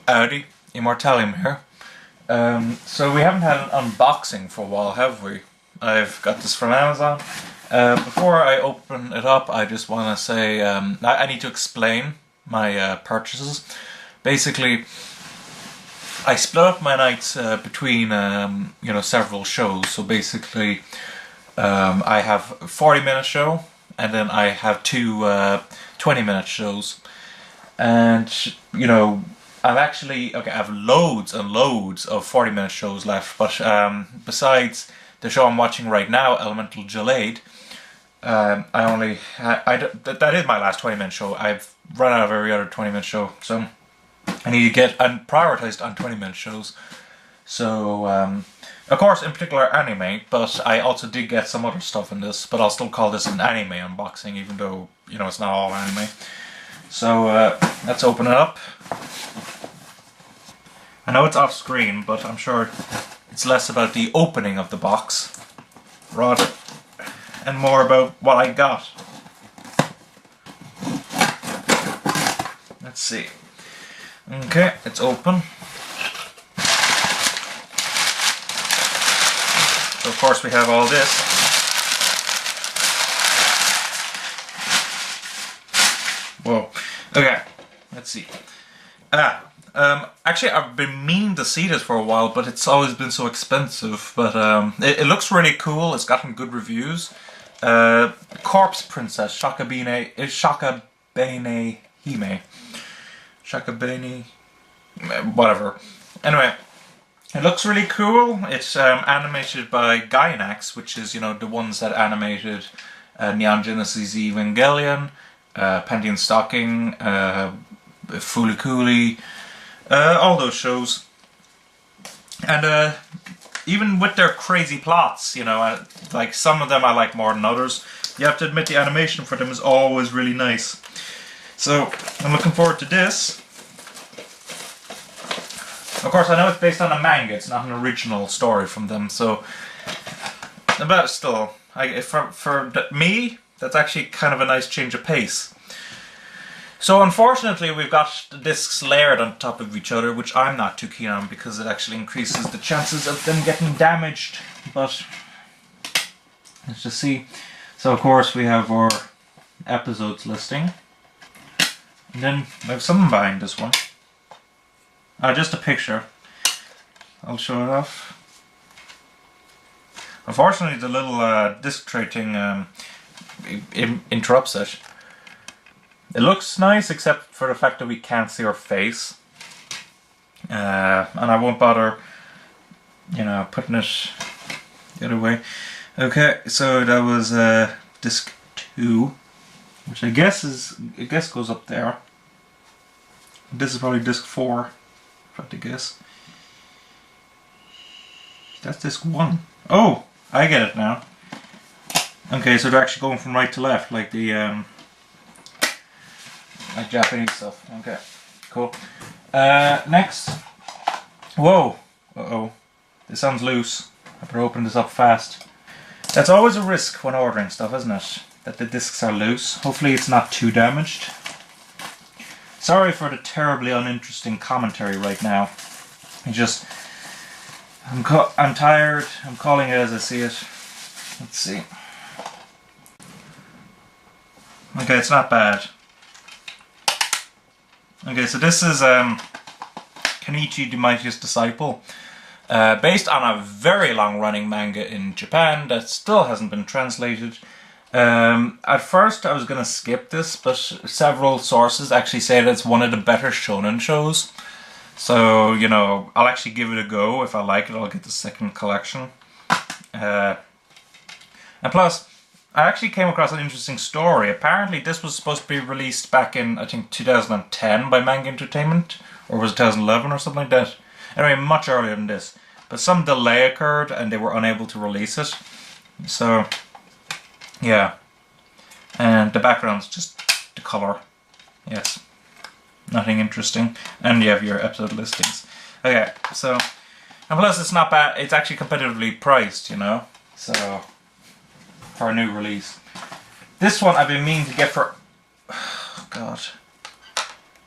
Howdy, Immortalium here. So we haven't had an unboxing for a while, have we? I've got this from Amazon. Before I open it up, I just want to say I need to explain my purchases. Basically, I split up my nights between several shows. So basically, I have a 40-minute show, and then I have two 20-minute shows. And I have loads and loads of 40-minute shows left, but besides the show I'm watching right now, Elemental Jellade, that is my last 20-minute show. I've run out of every other 20-minute show, so I need to get prioritized on 20-minute shows. So, of course, in particular anime, but I also did get some other stuff in this, but I'll still call this an anime unboxing, even though, it's not all anime. So, let's open it up. I know it's off screen, but I'm sure it's less about the opening of the box, rather, and more about what I got. Let's see. Okay, it's open. So of course we have all this. Whoa. Okay, let's see. Actually, I've been meaning to see this for a while, but it's always been so expensive. But it looks really cool. It's gotten good reviews. Corpse Princess Shakabane Hime. Shakabane, whatever. Anyway, it looks really cool. It's animated by Gainax, which is the ones that animated Neon Genesis Evangelion, Pantheon Stocking, Fooly Cooly. All those shows, and even with their crazy plots, like some of them I like more than others. You have to admit the animation for them is always really nice. So I'm looking forward to this. Of course, I know it's based on a manga; it's not an original story from them. So, but still, for me, that's actually kind of a nice change of pace. So unfortunately we've got the discs layered on top of each other, which I'm not too keen on because it actually increases the chances of them getting damaged. But let's just see. So of course we have our episodes listing. And then we have something behind this one. Just a picture. I'll show it off. Unfortunately the little disc tray thing interrupts it. It looks nice, except for the fact that we can't see our face. And I won't bother, putting it the other way. Okay, so that was disc 2, which I guess goes up there. This is probably disc 4, if I had to guess. That's disc 1. Oh, I get it now. Okay, so they're actually going from right to left, like the like Japanese stuff. Okay, cool. Next. Whoa. Uh-oh. This sounds loose. I better open this up fast. That's always a risk when ordering stuff, isn't it? That the discs are loose. Hopefully it's not too damaged. Sorry for the terribly uninteresting commentary right now. I'm tired. I'm calling it as I see it. Let's see. Okay, it's not bad. Okay, so this is Kenichi the Mightiest Disciple, based on a very long-running manga in Japan that still hasn't been translated. At first I was going to skip this, but several sources actually say that it's one of the better shonen shows. So, I'll actually give it a go. If I like it, I'll get the second collection. And plus, I actually came across an interesting story. Apparently this was supposed to be released back in, I think, 2010 by Manga Entertainment, or was it 2011 or something like that? Anyway, much earlier than this. But some delay occurred and they were unable to release it. So, yeah. And the background's just the colour. Yes. Nothing interesting. And you have your episode listings. Okay, so, and plus it's not bad, it's actually competitively priced, so, for a new release. This one I've been meaning to get for, oh God,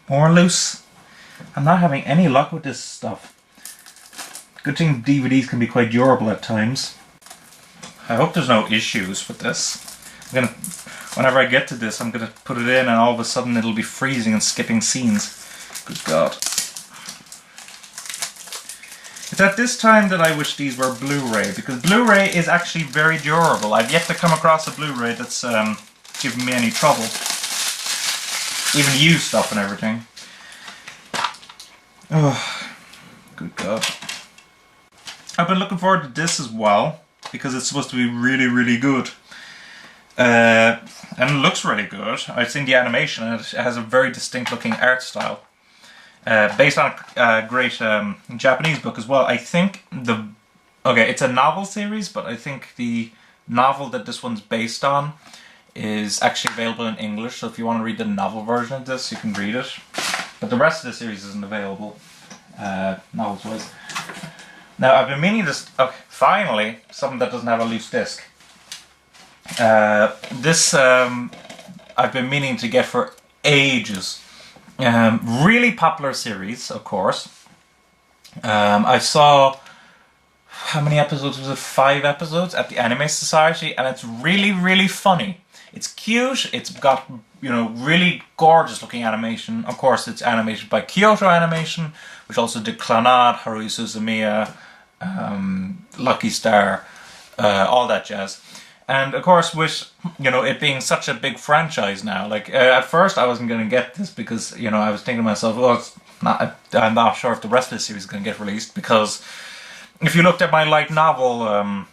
more loose. I'm not having any luck with this stuff. Good thing DVDs can be quite durable at times. I hope there's no issues with this. Whenever I get to this, I'm gonna put it in and all of a sudden it'll be freezing and skipping scenes. Good God. It's at this time that I wish these were Blu-ray, because Blu-ray is actually very durable. I've yet to come across a Blu-ray that's given me any trouble. Even used stuff and everything. Oh, good God. I've been looking forward to this as well, because it's supposed to be really, really good. And it looks really good. I've seen the animation and it has a very distinct looking art style. Based on a great Japanese book as well. I think it's a novel series, but I think the novel that this one's based on is actually available in English, so if you want to read the novel version of this, you can read it. But the rest of the series isn't available, novels-wise. Now, I've been meaning to... Okay, finally, something that doesn't have a loose disc. This I've been meaning to get for ages. Really popular series, of course. I saw... How many episodes was it? 5 episodes at the Anime Society, and it's really, really funny. It's cute, it's got, really gorgeous looking animation. Of course, it's animated by Kyoto Animation, which also did Clannad, Haruhi Suzumiya, Lucky Star, all that jazz. And of course, with, it being such a big franchise now, like, at first I wasn't going to get this because, I was thinking to myself, I'm not sure if the rest of the series is going to get released, because if you looked at my light novel,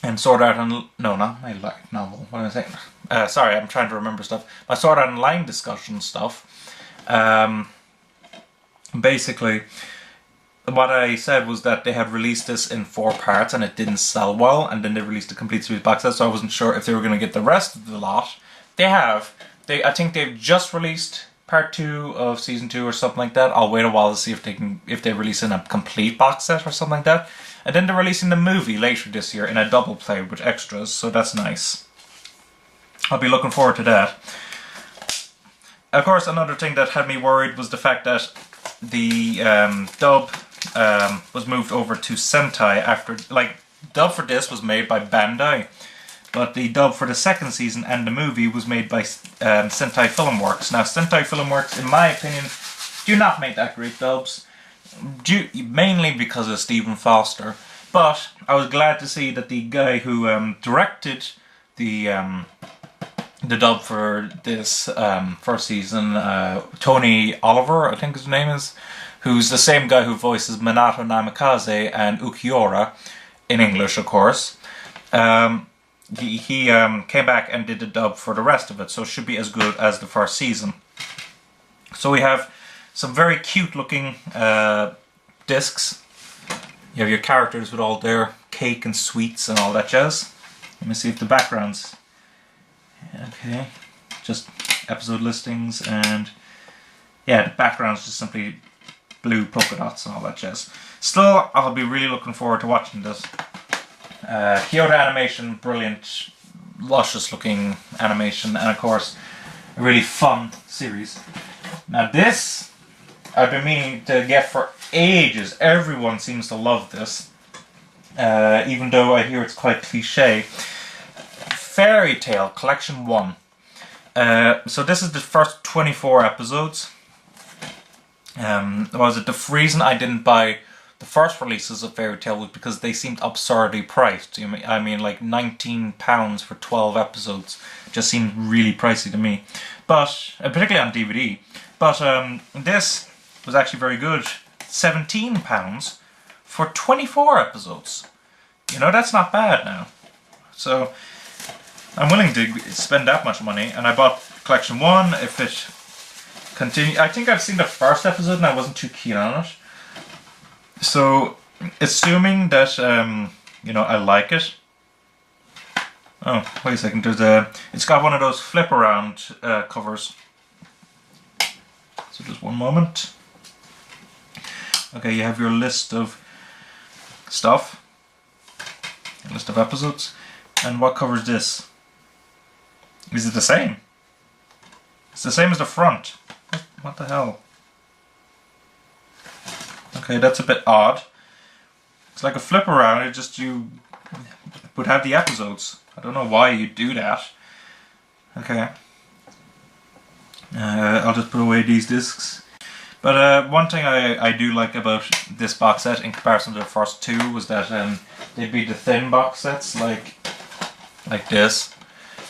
and Sword Art and... No, not my light novel. What am I saying? Sorry, I'm trying to remember stuff. My Sword Art Online discussion stuff. Basically, what I said was that they had released this in 4 parts and it didn't sell well, and then they released a complete series box set, so I wasn't sure if they were going to get the rest of the lot. They have. I think they've just released part 2 of season 2 or something like that. I'll wait a while to see if they release in a complete box set or something like that. And then they're releasing the movie later this year in a double play with extras, so that's nice. I'll be looking forward to that. Of course, another thing that had me worried was the fact that the dub was moved over to Sentai after... dub for this was made by Bandai, but the dub for the second season and the movie was made by Sentai Filmworks. Now, Sentai Filmworks, in my opinion, do not make that great dubs. Mainly because of Stephen Foster, but I was glad to see that the guy who directed the dub for this first season, Tony Oliver, I think his name is, who's the same guy who voices Minato Namikaze and Ukiura in English, of course. He came back and did the dub for the rest of it, so it should be as good as the first season. So we have some very cute looking discs. You have your characters with all their cake and sweets and all that jazz. Let me see if the backgrounds... Okay, just episode listings, and yeah, the background's just simply blue polka dots and all that jazz. Still, I'll be really looking forward to watching this. Kyoto Animation, brilliant, luscious looking animation, and of course, a really fun series. Now this, I've been meaning to get for ages. Everyone seems to love this, even though I hear it's quite cliche. Fairy Tail Collection 1. So this is the first 24 episodes. The reason I didn't buy the first releases of Fairy Tail was because they seemed absurdly priced. I mean, like £19 for 12 episodes just seemed really pricey to me. But, particularly on DVD. But this was actually very good. £17 for 24 episodes. That's not bad now. So, I'm willing to spend that much money, and I bought Collection 1. If it continue, I think I've seen the first episode and I wasn't too keen on it. So, assuming that, I like it. Oh, wait a second, it's got one of those flip around covers. So just one moment. Okay, you have your list of stuff. A list of episodes. And what covers this? Is it the same? It's the same as the front. What the hell? Okay, that's a bit odd. It's like a flip around, it just you would have the episodes. I don't know why you do that. Okay. I'll just put away these discs. But one thing I do like about this box set in comparison to the first two was that they'd be the thin box sets like this.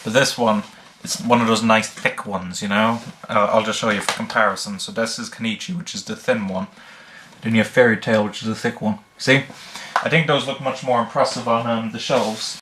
But this one, it's one of those nice thick ones, you know? I'll just show you for comparison. So this is Kenichi, which is the thin one. Then you have Fairy Tail, which is the thick one. See? I think those look much more impressive on the shelves.